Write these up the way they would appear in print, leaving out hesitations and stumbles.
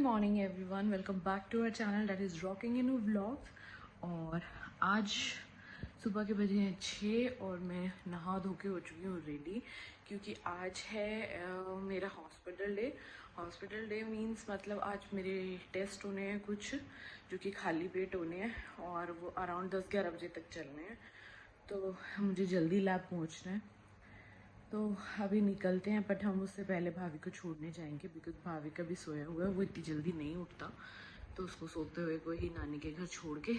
Morning everyone, welcome back to our channel that is rocking in vlogs. और आज सुबह के बजे हैं 6 और मैं नहा धो के हो चुकी हूँ रेडी, क्योंकि आज है मेरा हॉस्पिटल डे मींस मतलब आज मेरे टेस्ट होने हैं कुछ जो कि खाली पेट होने हैं और वो अराउंड 10-11 बजे तक चलने हैं। तो मुझे जल्दी लैब पहुँचना है, तो अभी निकलते हैं। बट हम उससे पहले भाभी को छोड़ने जाएंगे बिकॉज भाभी का भी सोया हुआ है, वो इतनी जल्दी नहीं उठता, तो उसको सोते हुए को ही नानी के घर छोड़ के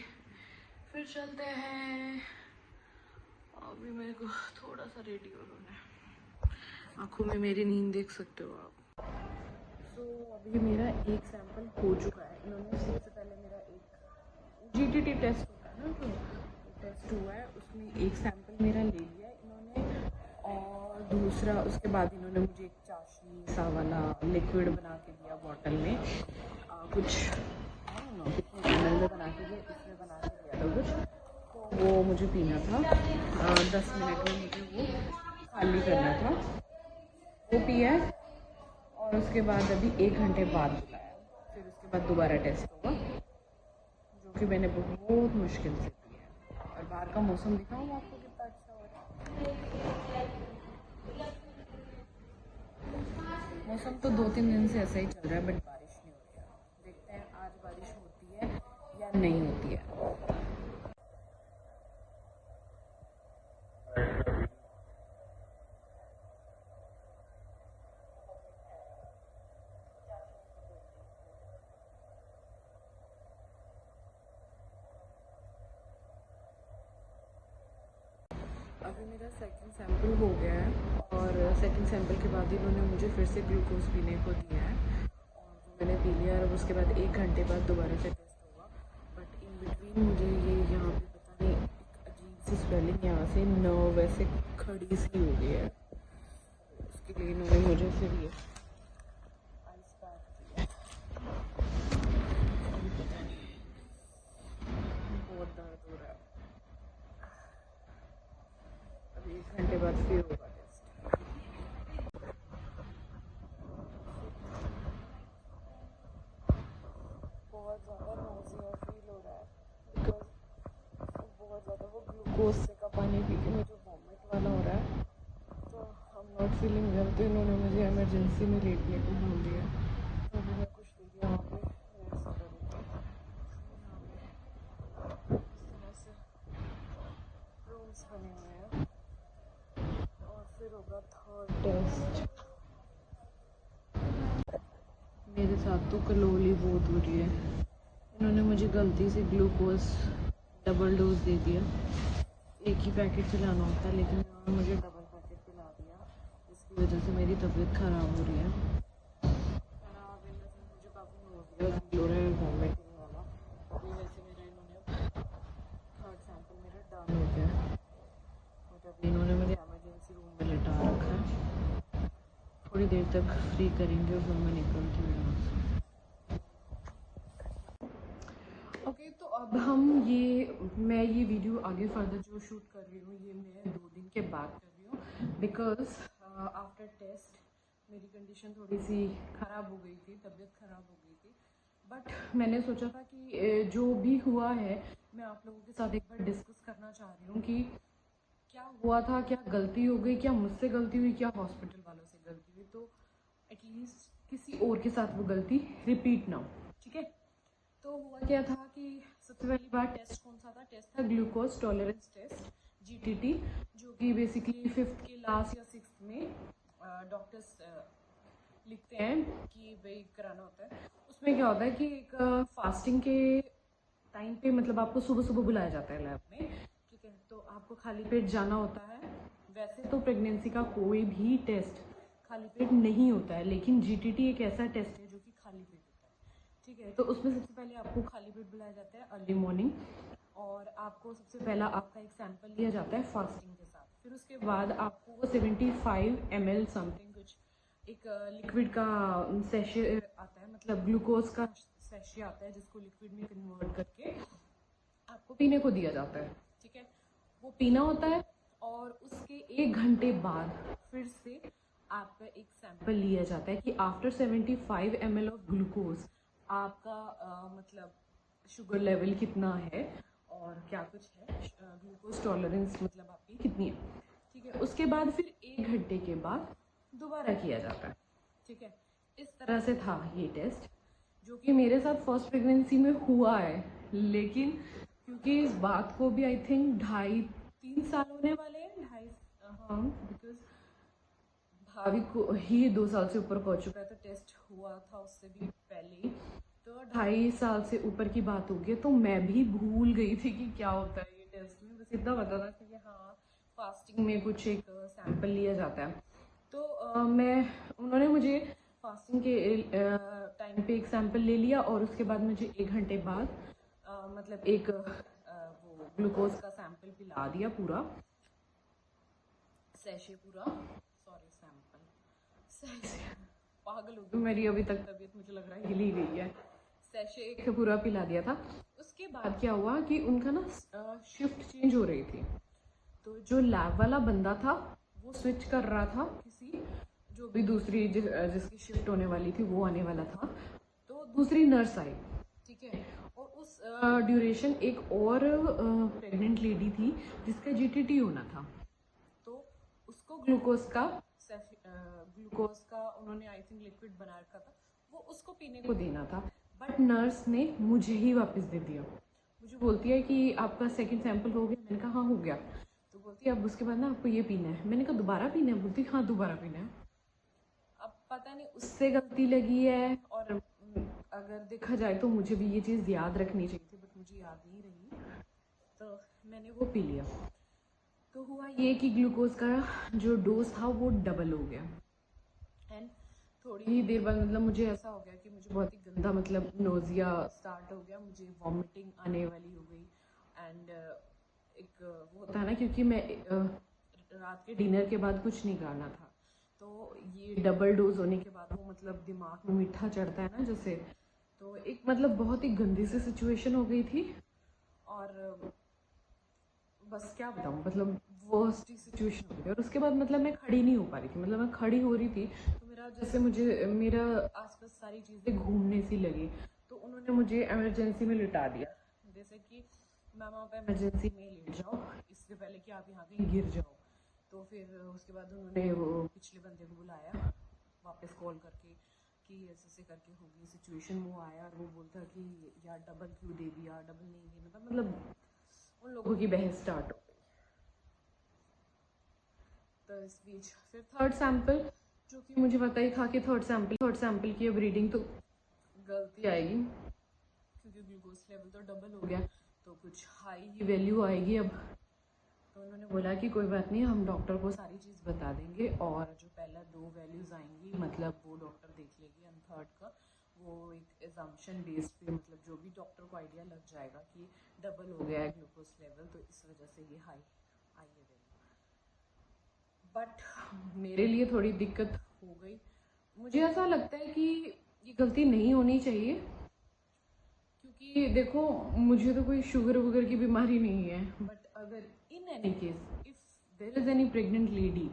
फिर चलते हैं। अभी मेरे को थोड़ा सा रेडी होना है, आँखों में मेरी नींद देख सकते हो आप। तो अभी मेरा एक सैंपल हो चुका है। इन्होंने सबसे पहले मेरा एक जीटीटी टेस्ट होता है ना, तो टेस्ट हुआ है, उसमें एक सैंपल मेरा ले लिया है इन्होंने। और दूसरा उसके बाद इन्होंने मुझे एक चाशनी सा वाला लिक्विड बना के दिया बॉटल में, कुछ कितने ml में बना के दिया, इसमें बना के दिया था कुछ, तो वो मुझे पीना था। 10 मिनट में मुझे वो खाली करना था, वो पिया। और उसके बाद अभी 1 घंटे बाद बुलाया, फिर उसके बाद दोबारा टेस्ट होगा, जो कि मैंने बहुत मुश्किल से किया है। और बाहर का मौसम दिखाऊँ आपको कितना अच्छा हो रहा है। मौसम तो 2-3 दिन से ऐसा ही चल रहा है, बट बारिश नहीं हो रही है। देखते हैं आज बारिश होती है या नहीं होती है। अभी मेरा सेकंड सैंपल हो गया है और सेकंड सैंपल के बाद इन्होंने मुझे फिर से ग्लूकोज पीने को दिया है और वो मैंने पी लिया। और उसके बाद 1 घंटे बाद दोबारा से टेस्ट होगा। बट इन बिटवीन मुझे ये यहाँ पे पता नहीं एक अजीब सी स्वेलिंग यहाँ से नर्व ऐसे खड़ी सी हो गई है, उसके लिए इन्होंने मुझे फिर ये आइस पैक दिया। अभी पता नहीं, बहुत दर्द हो रहा है। अभी 1 घंटे बाद फिर होगा टेस्ट। बहुत ज़्यादा नोज़िया फील हो रहा है बिकॉज बहुत ज़्यादा वो ग्लूकोज से का पानी पी के मुझे वॉमिट वाला हो रहा है, तो I am not feeling well. तो इन्होंने मुझे इमरजेंसी में लेटने को बोल दिया, तो अभी मैं कुछ देर यहाँ पे रेस्ट करूँगी। यहाँ पे इस तरह से रूम्स बने हुए हैं और फिर होगा थर्ड टेस्ट। मेरे साथ तो कलोली बहुत हो रही है। इन्होंने मुझे गलती से ग्लूकोज डबल डोज दे दिया। एक ही पैकेट पिलाना होता है, लेकिन इन्होंने मुझे डबल पैकेट पिला दिया, जिसकी वजह से मेरी तबीयत ख़राब हो रही है। ख़राब इन द सेंस मुझे काफ़ी नोज़िया फील हो रहा है, वॉमिटिंग वाला। अभी वैसे मेरा इन्होंने थर्ड सैंपल मेरा डन हो गया है, बट अभी इन्होंने मुझे एमरजेंसी रूम में लिटा रखा है। थोड़ी देर तक फ्री करेंगे और फिर मैं निकलती हूँ यहाँ से। ओके, तो अब मैं ये वीडियो आगे फर्दर जो शूट कर रही हूँ, ये मैं 2 दिन के बाद कर रही हूँ बिकॉज आफ्टर टेस्ट मेरी कंडीशन थोड़ी सी ख़राब हो गई थी, तबीयत ख़राब हो गई थी। बट मैंने सोचा था कि जो भी हुआ है मैं आप लोगों के साथ एक बार डिस्कस करना चाह रही हूँ कि क्या हुआ था, क्या गलती हो गई, क्या मुझसे गलती हुई, क्या हॉस्पिटल वालों से गलती हुई, तो एटलीस्ट किसी और के साथ वो गलती रिपीट ना हो। ठीक है, तो हुआ क्या था कि सबसे पहली बार टेस्ट कौन सा था? टेस्ट था ग्लूकोज टॉलरेंस टेस्ट, जीटीटी, जो कि बेसिकली 5th के लास्ट या 6th में डॉक्टर्स लिखते हैं कि भाई कराना होता है। उसमें क्या होता है कि एक फास्टिंग के टाइम पे मतलब आपको सुबह सुबह बुलाया जाता है लैब में, ठीक है, तो आपको खाली पेट जाना होता है। वैसे तो प्रेगनेंसी का कोई भी टेस्ट खाली पेट नहीं होता है, लेकिन जीटीटी एक ऐसा टेस्ट है जो कि खाली पेट होता है। ठीक है, तो उसमें सबसे पहले आपको खाली पेट बुलाया जाता है अर्ली मॉर्निंग, और आपको सबसे पहला आपका एक सैंपल लिया जाता है फास्टिंग के साथ। फिर उसके बाद आपको वो 75 ml समथिंग कुछ एक लिक्विड का सेशे आता है, मतलब ग्लूकोज का सेशे आता है, जिसको लिक्विड में कन्वर्ट करके आपको पीने को दिया जाता है। ठीक है, वो पीना होता है और उसके 1 घंटे बाद फिर से आपका एक सैंपल लिया जाता है कि आफ्टर 75 ml ऑफ ग्लूकोज आपका मतलब शुगर लेवल कितना है और क्या कुछ है, ग्लूकोज टॉलरेंस मतलब आपकी कितनी है, ठीक है। उसके बाद फिर 1 घंटे के बाद दोबारा किया जाता है, ठीक है। इस तरह से था ये टेस्ट, जो कि मेरे साथ फर्स्ट प्रेगनेंसी में हुआ है। लेकिन क्योंकि इस बात को भी आई थिंक 2.5-3 साल होने वाले हैं, हाँ, बिकॉज भाभी को ही 2 साल से ऊपर पहुंच चुका है, तो टेस्ट हुआ था उससे भी पहले ही, तो 2.5 साल से ऊपर की बात हो गई। तो मैं भी भूल गई थी कि क्या होता है ये टेस्ट में, बस इतना पता था कि हाँ फास्टिंग में कुछ एक सैंपल लिया जाता है। तो उन्होंने मुझे फास्टिंग के टाइम पे एक सैंपल ले लिया और उसके बाद मुझे 1 घंटे बाद मतलब एक वो ग्लूकोज का सैंपल पिला दिया, पूरा सैशे, पूरा सॉरी सैंपल सैशे, पागल हो गई मेरी अभी तक तबीयत, मुझे लग रहा है हिली गई है। सैशे एक पूरा पिला दिया था। उसके बाद क्या हुआ कि उनका ना शिफ्ट चेंज हो रही थी, तो जो लैब वाला बंदा था वो स्विच कर रहा था, किसी जो भी दूसरी जिसकी शिफ्ट होने वाली थी वो आने वाला था, तो दूसरी नर्स आई, ठीक है। और उस ड्यूरेशन एक और प्रेग्नेंट लेडी थी जिसका जीटीटी होना था, तो उसको ग्लूकोज का उन्होंने आई थिंक लिक्विड बना रखा था, वो उसको पीने को देना था। बट नर्स ने मुझे ही वापस दे दिया। मुझे बोलती है कि आपका सेकंड सैंपल हो गया। मैंने कहा हाँ हो गया। तो बोलती है अब उसके बाद ना आपको ये पीना है। मैंने कहा दोबारा पीना है? बोलती हाँ दोबारा पीना है। अब पता नहीं उससे गलती लगी है, और अगर देखा जाए तो मुझे भी ये चीज़ याद रखनी चाहिए थी, बट मुझे याद नहीं रही, तो मैंने वो पी लिया। तो हुआ ये कि ग्लूकोज का जो डोज था वो डबल हो गया, एंड थोड़ी ही देर बाद मतलब मुझे ऐसा हो गया कि मुझे बहुत ही गंदा मतलब नोजिया स्टार्ट हो गया, मुझे वॉमिटिंग आने वाली हो गई। एंड एक वो होता है ना, क्योंकि मैं रात के डिनर के बाद कुछ नहीं खाना था, तो ये डबल डोज होने के बाद वो मतलब दिमाग में मीठा चढ़ता है ना जैसे, तो एक मतलब बहुत ही गंदी सी सिचुएशन हो गई थी। और बस क्या बताऊँ, मतलब वर्स्ट ही सिचुएशन हो गई। और उसके बाद मतलब मैं खड़ी नहीं हो पा रही थी, मतलब मैं खड़ी हो रही थी तो मेरा जैसे मुझे मेरा आसपास सारी चीज़ें घूमने सी लगी, तो उन्होंने मुझे इमरजेंसी में लिटा दिया, जैसे कि मैम आप इमरजेंसी में लेट जाओ इससे पहले कि आप यहाँ कहीं गिर जाओ। तो फिर उसके बाद उन्होंने वो पिछले बंदे को बुलाया वापस कॉल करके कि ऐसे ऐसे करके हो गई सिचुएशन। वो आया और वो बोलता कि यार डबल क्यों दे दिया, डबल नहीं देना था, मतलब उन लोगों की बहस स्टार्ट हो गई। तो इस बीच फिर थर्ड सैंपल, जो कि मुझे पता ही था कि थर्ड सैंपल की अब रीडिंग तो गलती आएगी, क्योंकि ग्लूकोज लेवल तो डबल हो गया, तो कुछ हाई ही वैल्यू आएगी अब। तो उन्होंने बोला कि कोई बात नहीं, हम डॉक्टर को सारी चीज़ बता देंगे, और जो पहला 2 वैल्यूज़ आएंगी मतलब वो डॉक्टर देख लेगी, एंड थर्ड का वो एक एजम्पशन बेस पे मतलब जो भी डॉक्टर को आइडिया लग जाएगा कि डबल हो गया है ग्लूकोज लेवल, तो इस वजह से ये हाई आई है वैल्यू। बट मेरे लिए थोड़ी दिक्कत हो गई। मुझे ऐसा लगता है कि ये गलती नहीं होनी चाहिए, क्योंकि देखो मुझे तो कोई शुगर वगैरह की बीमारी नहीं है, बट अगर in any case if there is any pregnant lady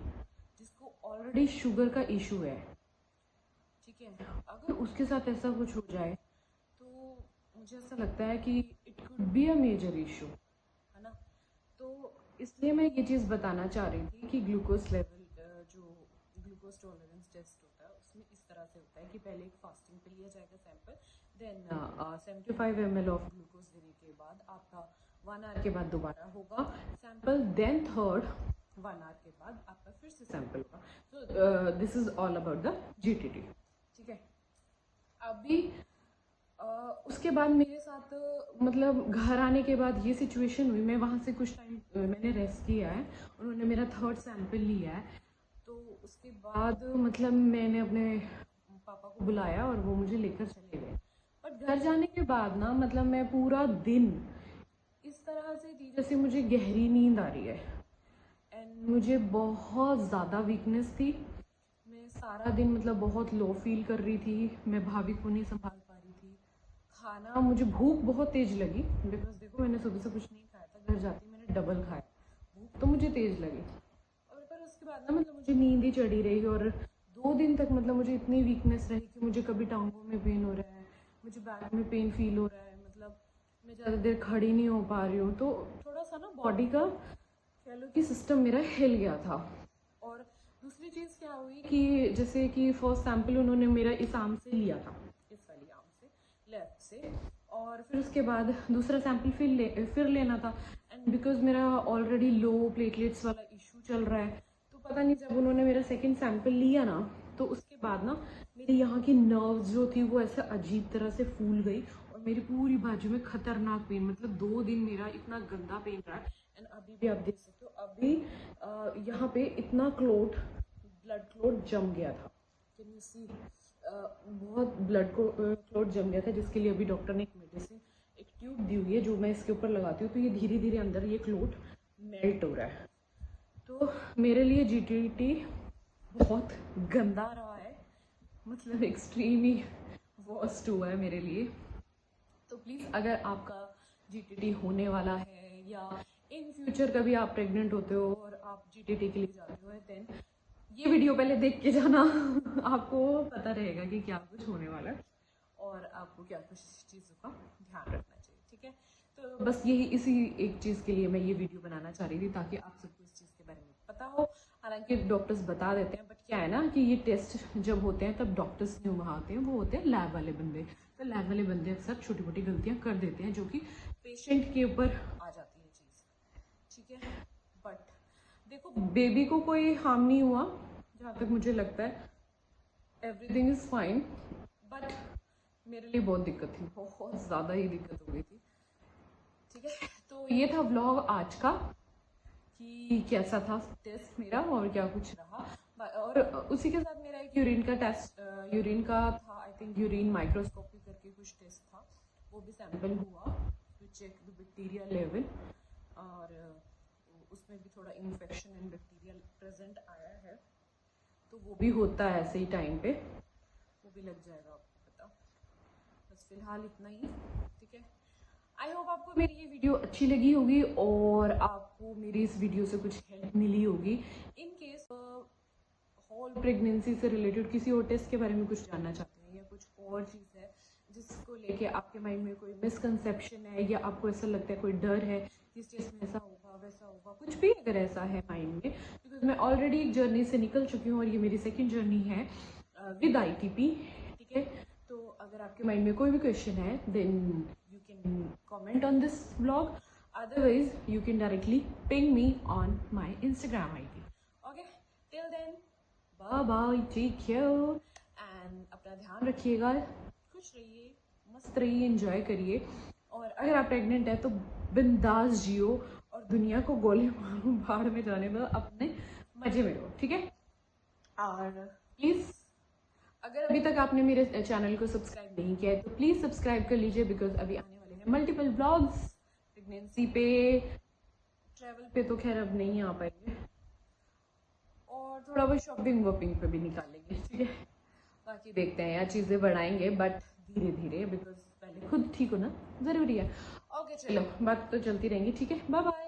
जिसको ऑलरेडी शुगर का इशू है, ठीक है, अगर उसके साथ ऐसा कुछ हो जाए तो मुझे ऐसा लगता है कि it could be a major issue, है ना। तो इसलिए मैं ये चीज़ बताना चाह रही थी कि ग्लूकोज लेवल जो ग्लूकोज टॉलरेंस टेस्ट होता है उसमें इस तरह से होता है कि पहले एक फास्टिंग पे लिया जाएगा sample, then 75 ml of glucose देने के बाद आपका 1 आवर के बाद दोबारा होगा सैंपल, देन थर्ड 1 आवर के बाद आपका फिर से सैंपल होगा। तो this is all about the GTT, ठीक है। अभी उसके बाद मेरे साथ मतलब घर आने के बाद ये सिचुएशन हुई, मैं वहाँ से कुछ टाइम मैंने रेस्ट किया है, उन्होंने मेरा थर्ड सैंपल लिया है, तो उसके बाद मतलब मैंने अपने पापा को बुलाया और वो मुझे लेकर चले गए। बट घर जाने के बाद ना मतलब मैं पूरा दिन इस तरह से थी जैसे मुझे गहरी नींद आ रही है, एंड मुझे बहुत ज़्यादा वीकनेस थी। मैं सारा दिन मतलब बहुत लो फील कर रही थी, मैं भाभी को नहीं संभाल पा रही थी। खाना मुझे भूख बहुत तेज लगी, बिकॉज देखो मैंने सुबह से कुछ नहीं खाया था, घर जाती मैंने डबल खाया, भूख तो मुझे तेज लगी। और पर उसके बाद ना मतलब मुझे नींद ही चढ़ी रही, और 2 दिन तक मतलब मुझे इतनी वीकनेस रही कि मुझे कभी टांगों में पेन हो रहा है, मुझे बैक में पेन फील हो रहा है, मतलब मैं ज़्यादा देर खड़ी नहीं हो पा रही हूँ। तो थोड़ा सा ना बॉडी का कह लो कि सिस्टम मेरा हिल गया था। और दूसरी चीज़ क्या हुई कि जैसे कि फर्स्ट सैंपल उन्होंने मेरा इस आर्म से लिया था, इस वाली आर्म से, लेफ्ट से, और फिर उसके बाद दूसरा सैंपल फिर लेना था। एंड बिकॉज मेरा ऑलरेडी लो प्लेटलेट्स वाला इशू चल रहा है, तो पता नहीं जब उन्होंने मेरा सेकंड सैंपल लिया ना, तो उसके बाद ना मेरी यहाँ की नर्व्स जो थी वो ऐसे अजीब तरह से फूल गई और मेरी पूरी बाजू में खतरनाक पेन, मतलब 2 दिन मेरा इतना गंदा पेन रहा है। एंड अभी भी आप देख सकते हो, अभी यहाँ पे इतना ब्लड क्लोट जम गया था। कैन यू सी, बहुत ब्लड क्लोट जम गया था, जिसके लिए अभी डॉक्टर ने एक मेडिसिन, एक ट्यूब दी हुई है जो मैं इसके ऊपर लगाती हूँ, तो ये धीरे धीरे अंदर ये क्लोट मेल्ट हो रहा है। तो मेरे लिए जीटीटी बहुत गंदा रहा है, मतलब एक्सट्रीम ही वर्स्ट हुआ है मेरे लिए। तो प्लीज़ अगर आपका जीटीटी होने वाला है या इन फ्यूचर कभी आप प्रेग्नेंट होते हो और आप जीटीटी के लिए जाते हो, देन ये वीडियो पहले देख के जाना आपको पता रहेगा कि क्या कुछ होने वाला है और आपको क्या कुछ चीज़ों का ध्यान रखना चाहिए, ठीक है। तो बस यही इसी एक चीज़ के लिए मैं ये वीडियो बनाना चाह रही थी, ताकि आप सबको इस चीज़ के बारे में पता हो। हालांकि डॉक्टर्स बता देते हैं, बट क्या है ना कि ये टेस्ट जब होते हैं तब डॉक्टर्स नहीं वहाँ होते हैं, वो होते हैं लैब वाले बंदे। तो लैब वाले बंदे अक्सर छोटी मोटी गलतियाँ कर देते हैं जो कि पेशेंट के ऊपर आ जाती है चीज़, ठीक है। बट देखो, बेबी को कोई हार्म नहीं हुआ जहाँ तक मुझे लगता है, एवरीथिंग इज़ फाइन। बट मेरे लिए बहुत दिक्कत थी, बहुत ज़्यादा ही दिक्कत हो गई थी, ठीक है। तो ये था व्लॉग आज का कि कैसा था टेस्ट मेरा और क्या कुछ रहा। और उसी के साथ मेरा एक यूरिन का टेस्ट, यूरिन का था, आई थिंक यूरिन माइक्रोस्कोपी करके कुछ टेस्ट था, वो भी सैंपल हुआ to check the bacteria level, और उसमें भी थोड़ा इन्फेक्शन एंड बैक्टीरिया प्रेजेंट आया है, तो वो भी होता है ऐसे ही टाइम पे, वो भी लग जाएगा आपको पता। बस फिलहाल इतना ही, ठीक है। आई होप आपको मेरी ये वीडियो अच्छी लगी होगी और आपको मेरी इस वीडियो से कुछ हेल्प मिली होगी। इन केस होल प्रेगनेंसी से रिलेटेड किसी और टेस्ट के बारे में कुछ जानना चाहते हैं या कुछ और चीज़ है जिसको लेके आपके माइंड में कोई मिसकंसेप्शन है या आपको ऐसा लगता है कोई डर है कि इस टेस्ट में ऐसा होगा वैसा होगा, कुछ भी अगर ऐसा है माइंड में, बिकॉज मैं ऑलरेडी एक जर्नी से निकल चुकी हूँ और ये मेरी सेकेंड जर्नी है विद ITP, ठीक है। तो अगर आपके माइंड में कोई भी क्वेश्चन है then you can comment on this vlog, otherwise you can directly ping me on my Instagram ID. Okay, till then bye bye, take care and अपना ध्यान रखिएगा, खुश रहिए, मस्त रहिए, एंजॉय करिए। और अगर आप प्रेग्नेंट है तो बिंदास जियो और दुनिया को गोली मारो, भाड़ में जाने दो, अपने मजे में रहो, ठीक है। और प्लीज़ अगर अभी तक आपने मेरे चैनल को सब्सक्राइब नहीं किया है तो प्लीज़ सब्सक्राइब कर लीजिए, बिकॉज अभी आने वाले हैं मल्टीपल व्लॉग्स प्रेगनेंसी पे, ट्रैवल पे तो खैर अब नहीं आ पाएंगे, और थोड़ा बहुत शॉपिंग वॉपिंग पे भी निकालेंगे, ठीक है। बाकी देखते हैं यार, चीज़ें बढ़ाएंगे बट धीरे धीरे, बिकॉज पहले खुद ठीक होना ज़रूरी है। ओके चलो, बात तो चलती रहेंगी, ठीक है, बाय बाय।